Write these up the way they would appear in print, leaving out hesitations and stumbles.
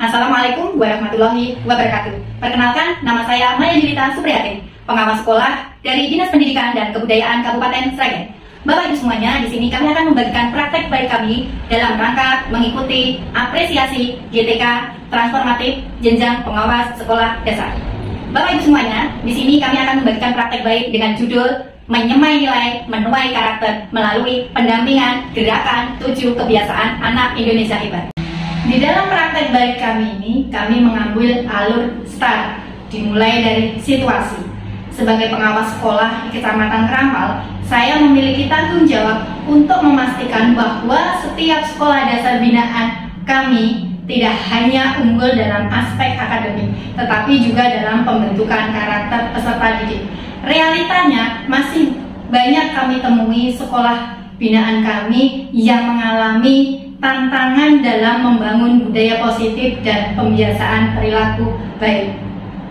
Assalamualaikum warahmatullahi wabarakatuh. Perkenalkan, nama saya Maya Julita Supriyatin, pengawas sekolah dari Dinas Pendidikan dan Kebudayaan Kabupaten Sragen. Bapak Ibu semuanya, di sini kami akan membagikan praktek baik kami dalam rangka mengikuti apresiasi GTK transformatif jenjang pengawas sekolah dasar. Bapak Ibu semuanya, di sini kami akan membagikan praktek baik dengan judul Menyemai Nilai, Menuai Karakter melalui pendampingan gerakan 7 kebiasaan anak Indonesia hebat. Di dalam praktek baik kami ini, kami mengambil alur STAR, dimulai dari situasi. Sebagai pengawas sekolah di Kecamatan Keramal, saya memiliki tanggung jawab untuk memastikan bahwa setiap sekolah dasar binaan kami tidak hanya unggul dalam aspek akademik, tetapi juga dalam pembentukan karakter peserta didik. Realitanya masih banyak kami temui sekolah binaan kami yang mengalami tantangan dalam membangun budaya positif dan pembiasaan perilaku baik.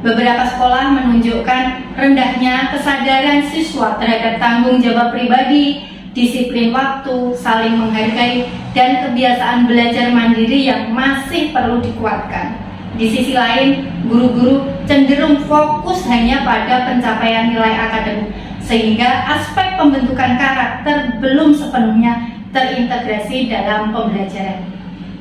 Beberapa sekolah menunjukkan rendahnya kesadaran siswa terhadap tanggung jawab pribadi, disiplin waktu, saling menghargai, dan kebiasaan belajar mandiri yang masih perlu dikuatkan. Di sisi lain, guru-guru cenderung fokus hanya pada pencapaian nilai akademik, sehingga aspek pembentukan karakter belum sepenuhnya terintegrasi dalam pembelajaran.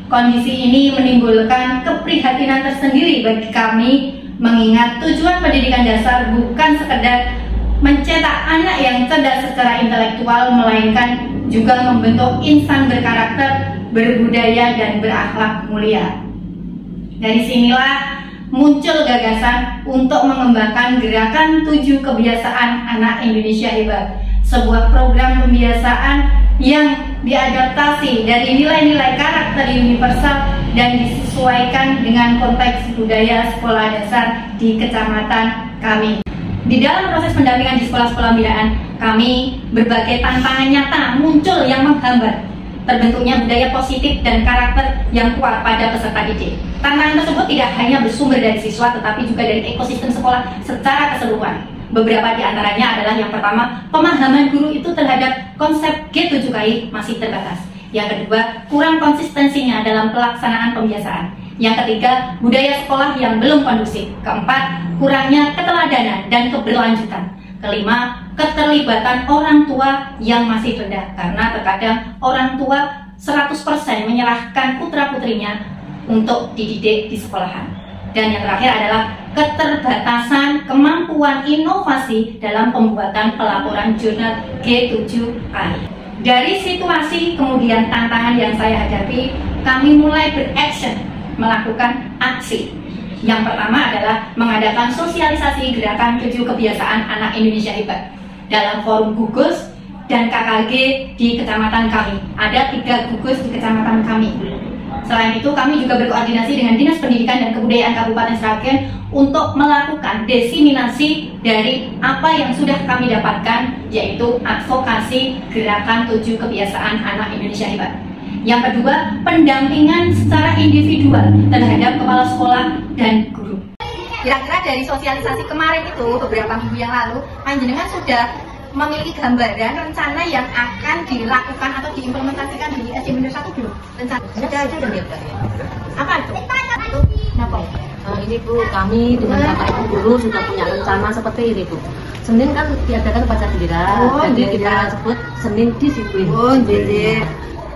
Kondisi ini menimbulkan keprihatinan tersendiri bagi kami, mengingat tujuan pendidikan dasar bukan sekedar mencetak anak yang cerdas secara intelektual, melainkan juga membentuk insan berkarakter, berbudaya, dan berakhlak mulia. Dari sinilah muncul gagasan untuk mengembangkan gerakan 7 kebiasaan anak Indonesia hebat, sebuah program pembiasaan yang diadaptasi dari nilai-nilai karakter universal dan disesuaikan dengan konteks budaya sekolah dasar di kecamatan kami. Di dalam proses pendampingan di sekolah-sekolah binaan kami, berbagai tantangan nyata muncul yang menghambat terbentuknya budaya positif dan karakter yang kuat pada peserta didik. Tantangan tersebut tidak hanya bersumber dari siswa, tetapi juga dari ekosistem sekolah secara keseluruhan. Beberapa di antaranya adalah yang pertama, pemahaman guru itu terhadap konsep G7KI masih terbatas. Yang kedua, kurang konsistensinya dalam pelaksanaan pembiasaan. Yang ketiga, budaya sekolah yang belum kondusif. Keempat, kurangnya keteladanan dan keberlanjutan. Kelima, keterlibatan orang tua yang masih rendah, karena terkadang orang tua 100% menyerahkan putra-putrinya untuk dididik di sekolahan. Dan yang terakhir adalah keterbatasan kemampuan inovasi dalam pembuatan pelaporan jurnal G7KI. Dari situasi kemudian tantangan yang saya hadapi, kami mulai beraction, melakukan aksi. Yang pertama adalah mengadakan sosialisasi gerakan 7 kebiasaan anak Indonesia hebat dalam forum gugus dan KKG di kecamatan kami. Ada 3 gugus di kecamatan kami. Selain itu, kami juga berkoordinasi dengan Dinas Pendidikan dan Kebudayaan Kabupaten Sragen untuk melakukan diseminasi dari apa yang sudah kami dapatkan, yaitu advokasi gerakan 7 kebiasaan anak Indonesia hebat. Yang kedua, pendampingan secara individual terhadap kepala sekolah dan guru. Kira-kira dari sosialisasi kemarin itu, beberapa minggu yang lalu, panjenengan sudah memiliki gambaran rencana yang akan dilakukan atau diimplementasikan di SD Bener 1 belum? Rencana? Sudah ada ya, Mbak. Apa itu? Kenapa? Ini Bu, kami dengan Bapak Ibu guru sudah punya rencana seperti ini Bu. Senin kan diadakan upacara bendera, jadi kita sebut Senin disiplin. Jadi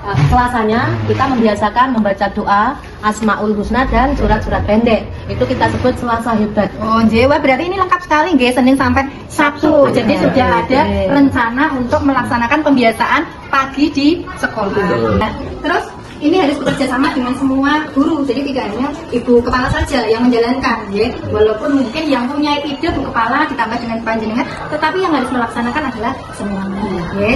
Selasanya kita membiasakan membaca doa, Asmaul Husna dan surat-surat pendek. Itu kita sebut Selasa hebat. Berarti ini lengkap sekali, nggih, Senin sampai Sabtu. Jadi sudah ada rencana untuk melaksanakan pembiasaan pagi di sekolah. Nah, terus ini harus bekerja sama dengan semua guru, jadi tidak hanya ibu kepala saja yang menjalankan, ya. Walaupun mungkin yang punya ide bu kepala ditambah dengan panjenengan, tetapi yang harus melaksanakan adalah semuanya, ya.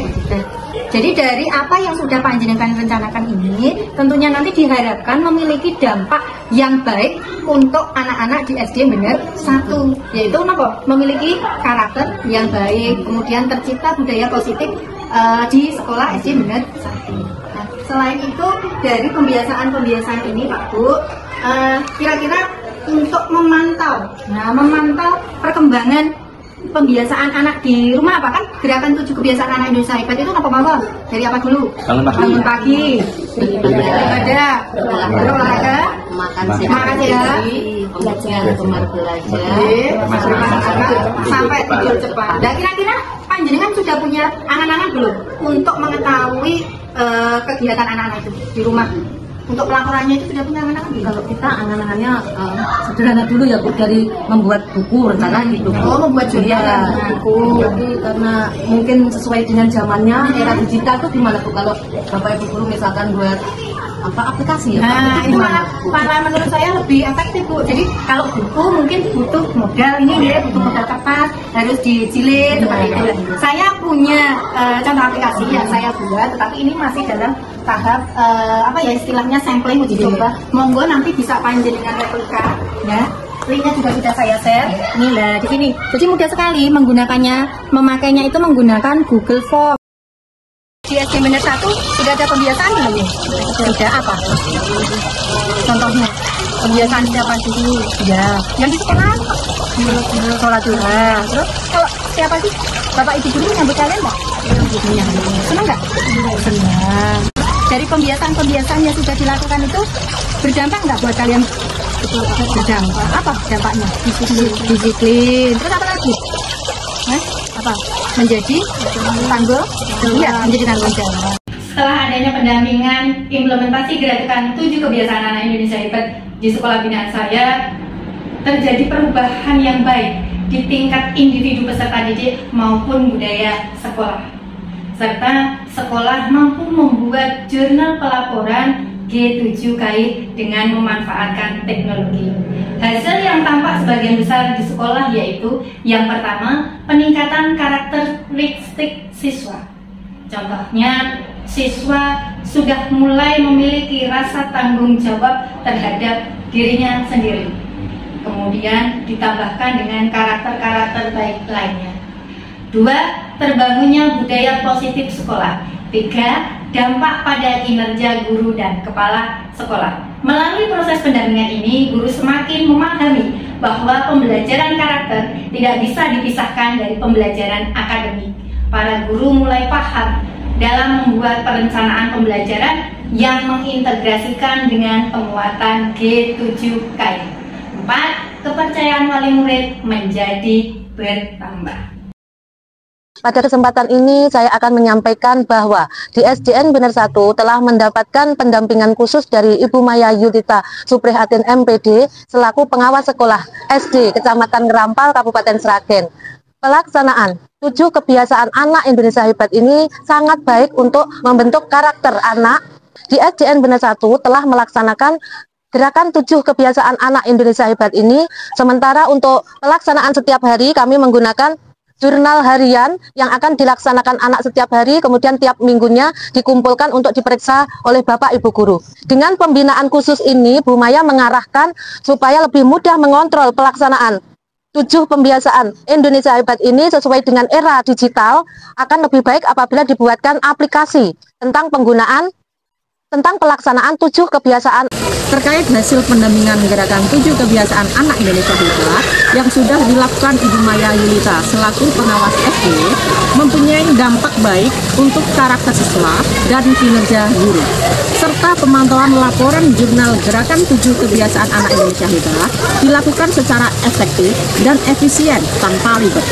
Jadi dari apa yang sudah panjenengan rencanakan ini, tentunya nanti diharapkan memiliki dampak yang baik untuk anak-anak di SD Bener 1, yaitu apa? Memiliki karakter yang baik, kemudian tercipta budaya positif di sekolah SD Bener 1. Selain itu, dari pembiasaan-pembiasaan ini Pak Bu, kira-kira untuk memantau perkembangan pembiasaan anak di rumah apa kan? Gerakan 7 kebiasaan anak Indonesia Hebat itu apa Bang? Dari apa dulu? Bangun pagi, beribadah, berolahraga, makan sehat, belajar, gemar belajar, sampai tidur cepat. Dan kira-kira panjenengan sudah punya angan-angan belum untuk mengetahui kegiatan anak-anak itu di rumah? Untuk pelaporannya itu sudah punya angan-angan belum? Kalau kita angan-angannya sederhana dulu ya Bu, dari membuat buku rencana gitu. Oh, membuat ya, buku. Jadi karena mungkin sesuai dengan zamannya era digital tuh gimana Bu, kalau Bapak Ibu guru misalkan buat aplikasi ya? Nah, itu malah menurut saya lebih efektif Bu. Jadi kalau buku mungkin butuh modal, ini dia butuh modal kertas, harus dijilid seperti itu. Saya punya contoh aplikasi yang saya buat, tetapi ini masih dalam tahap istilahnya sampling uji coba. Monggo nanti bisa panjenengan replika ya. Linknya juga sudah saya share. Ini lah di sini. Jadi mudah sekali menggunakannya, memakainya itu menggunakan Google Form. Di SD Bener 1 sudah ada pembiasaan belum? Sudah apa? Contohnya pembiasaan setiap pagi ya. Yang di sekolah sholat duha. Terus kalau setiap pagi Bapak Ibu guru menyambut kalian enggak? Senang enggak? Senang. Dari pembiasaan-pembiasaan yang sudah dilakukan itu berdampak enggak buat kalian? Berdampak. Apa dampaknya? Disiplin. Terus apa lagi? Apa? Menjadi tanggung jawab. Setelah adanya pendampingan implementasi gerakan 7 kebiasaan anak Indonesia Hebat di sekolah binaan saya, terjadi perubahan yang baik di tingkat individu peserta didik maupun budaya sekolah, serta sekolah mampu membuat jurnal pelaporan G7 kait dengan memanfaatkan teknologi. Hasil yang tampak sebagian besar di sekolah yaitu yang pertama, peningkatan karakteristik siswa. Contohnya, siswa sudah mulai memiliki rasa tanggung jawab terhadap dirinya sendiri. Kemudian ditambahkan dengan karakter-karakter baik lainnya. 2. Terbangunnya budaya positif sekolah. 3. Dampak pada kinerja guru dan kepala sekolah. Melalui proses pendampingan ini, guru semakin memahami bahwa pembelajaran karakter tidak bisa dipisahkan dari pembelajaran akademik. Para guru mulai paham dalam membuat perencanaan pembelajaran yang mengintegrasikan dengan penguatan G7K. 4. Kepercayaan wali murid menjadi bertambah. Pada kesempatan ini saya akan menyampaikan bahwa di SDN Bener 1 telah mendapatkan pendampingan khusus dari Ibu Maya Yulita Suprihatin MPD selaku pengawas sekolah SD Kecamatan Ngerampal Kabupaten Sragen. Pelaksanaan 7 kebiasaan anak Indonesia Hebat ini sangat baik untuk membentuk karakter anak. Di SDN Bener 1 telah melaksanakan gerakan 7 kebiasaan anak Indonesia Hebat ini. Sementara untuk pelaksanaan setiap hari kami menggunakan jurnal harian yang akan dilaksanakan anak setiap hari, kemudian tiap minggunya dikumpulkan untuk diperiksa oleh Bapak Ibu Guru. Dengan pembinaan khusus ini, Bu Maya mengarahkan supaya lebih mudah mengontrol pelaksanaan 7 pembiasaan Indonesia Hebat ini sesuai dengan era digital. Akan lebih baik apabila dibuatkan aplikasi tentang pelaksanaan 7 kebiasaan. Terkait hasil pendampingan gerakan 7 kebiasaan anak Indonesia Hebat yang sudah dilakukan Ibu Maya Yulita selaku pengawas SD, mempunyai dampak baik untuk karakter siswa dan kinerja guru, serta pemantauan laporan jurnal gerakan 7 kebiasaan anak Indonesia Hebat dilakukan secara efektif dan efisien tanpa ribet.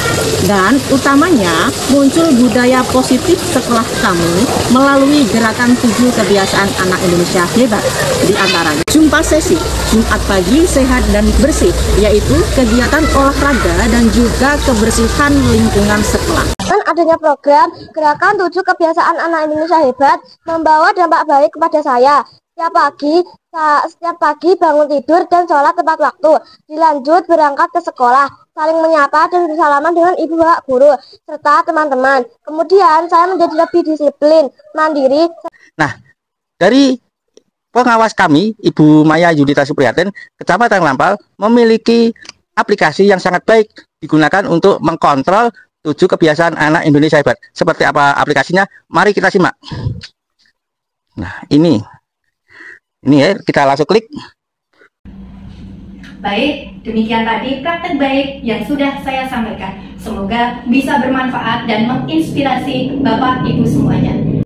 Dan utamanya muncul budaya positif sekolah kami melalui gerakan 7 kebiasaan anak Indonesia Hebat, di antaranya jumpa sesi Jumat pagi sehat dan bersih, yaitu kegiatan olahraga dan juga kebersihan lingkungan sekolah. Dan adanya program gerakan 7 kebiasaan anak Indonesia Hebat membawa dampak baik kepada saya. Setiap pagi bangun tidur dan sholat tepat waktu, dilanjut berangkat ke sekolah, saling menyapa dan bersalaman dengan ibu bapak guru serta teman-teman. Kemudian saya menjadi lebih disiplin, mandiri. Nah, dari pengawas kami, Ibu Maya Yulita Suprihatin, Kecamatan Ngerampal, memiliki aplikasi yang sangat baik digunakan untuk mengkontrol 7 kebiasaan anak Indonesia Hebat. Seperti apa aplikasinya? Mari kita simak. Nah, ini ya, kita langsung klik. Baik, demikian tadi praktek baik yang sudah saya sampaikan. Semoga bisa bermanfaat dan menginspirasi Bapak Ibu semuanya.